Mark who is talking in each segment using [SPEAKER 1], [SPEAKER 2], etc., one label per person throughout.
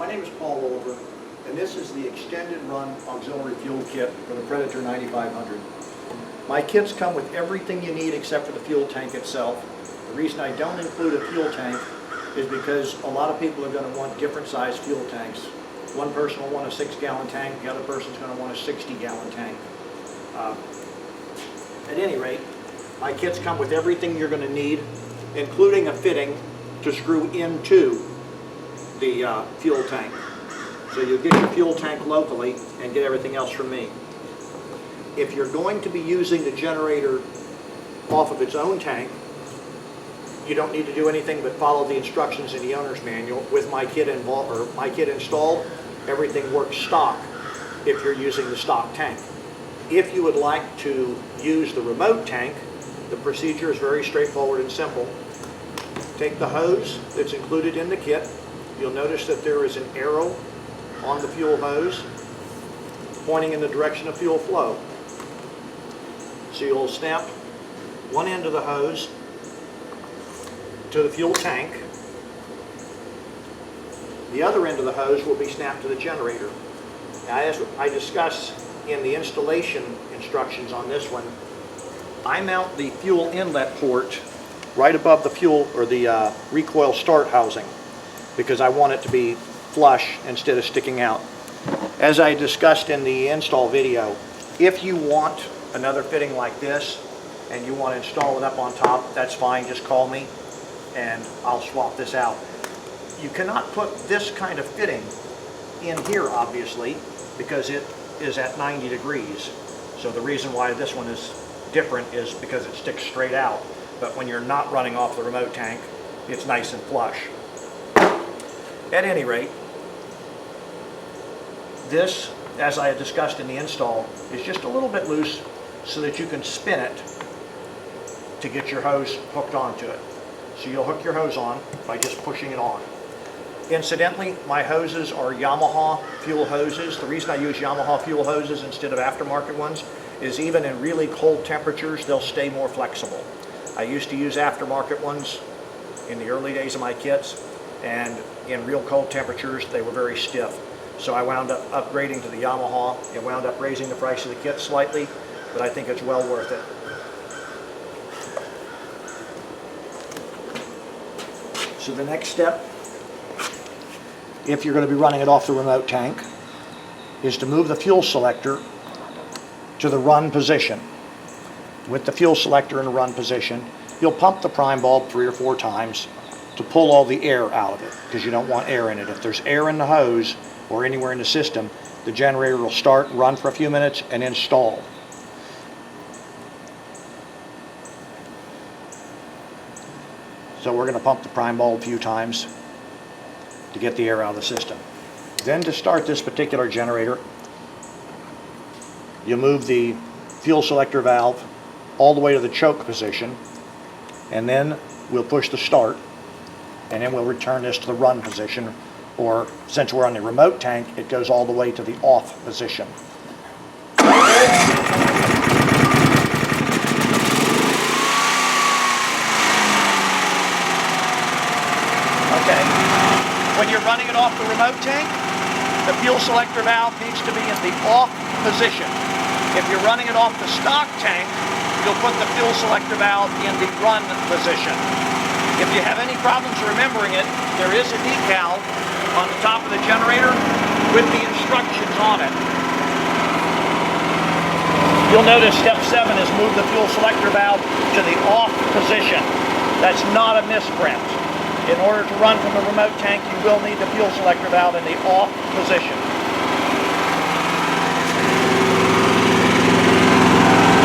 [SPEAKER 1] My name is Paul Oliver, and this is the extended run auxiliary fuel kit for the Predator 9500. My kits come with everything you need except for the fuel tank itself. The reason I don't include a fuel tank is because a lot of people are going to want different size fuel tanks. One person will want a 6-gallon tank, the other person's going to want a 60-gallon tank. At any rate, my kits come with everything you're going to need, including a fitting to screw into the fuel tank. So you'll get your fuel tank locally and get everything else from me. If you're going to be using the generator off of its own tank, you don't need to do anything but follow the instructions in the owner's manual. With my kit installed, everything works stock if you're using the stock tank. If you would like to use the remote tank, the procedure is very straightforward and simple. Take the hose that's included in the kit. You'll notice that there is an arrow on the fuel hose pointing in the direction of fuel flow. So you'll snap one end of the hose to the fuel tank. The other end of the hose will be snapped to the generator. Now, as I discussed in the installation instructions on this one, I mount the fuel inlet port right above the fuel or the recoil start housing because I want it to be flush instead of sticking out. As I discussed in the install video, if you want another fitting like this and you want to install it up on top, that's fine, just call me and I'll swap this out. You cannot put this kind of fitting in here, obviously, because it is at 90 degrees. So the reason why this one is different is because it sticks straight out. But when you're not running off the remote tank, it's nice and flush. At any rate, this, as I had discussed in the install, is just a little bit loose so that you can spin it to get your hose hooked onto it. So you'll hook your hose on by just pushing it on. Incidentally, my hoses are Yamaha fuel hoses. The reason I use Yamaha fuel hoses instead of aftermarket ones is even in really cold temperatures, they'll stay more flexible. I used to use aftermarket ones in the early days of my kits, and in real cold temperatures, they were very stiff. So I wound up upgrading to the Yamaha. It wound up raising the price of the kit slightly, but I think it's well worth it. So the next step, if you're going to be running it off the remote tank, is to move the fuel selector to the run position. With the fuel selector in the run position, you'll pump the prime bulb 3 or 4 times to pull all the air out of it, because you don't want air in it. If there's air in the hose or anywhere in the system, the generator will start, run for a few minutes, and then stall. So we're going to pump the prime bulb a few times to get the air out of the system. Then to start this particular generator, you move the fuel selector valve all the way to the choke position, and then we'll push the start, and then we'll return this to the run position, or since we're on the remote tank, it goes all the way to the off position. Okay. When you're running it off the remote tank, the fuel selector valve needs to be in the off position. If you're running it off the stock tank, you'll put the fuel selector valve in the run position. If you have any problems remembering it, there is a decal on the top of the generator with the instructions on it. You'll notice step 7 is move the fuel selector valve to the off position. That's not a misprint. In order to run from the remote tank, you will need the fuel selector valve in the off position.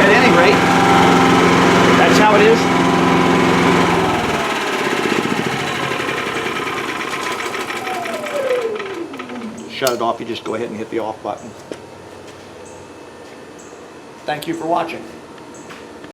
[SPEAKER 1] At any rate, that's how it is. To shut it off, you just go ahead and hit the off button. Thank you for watching.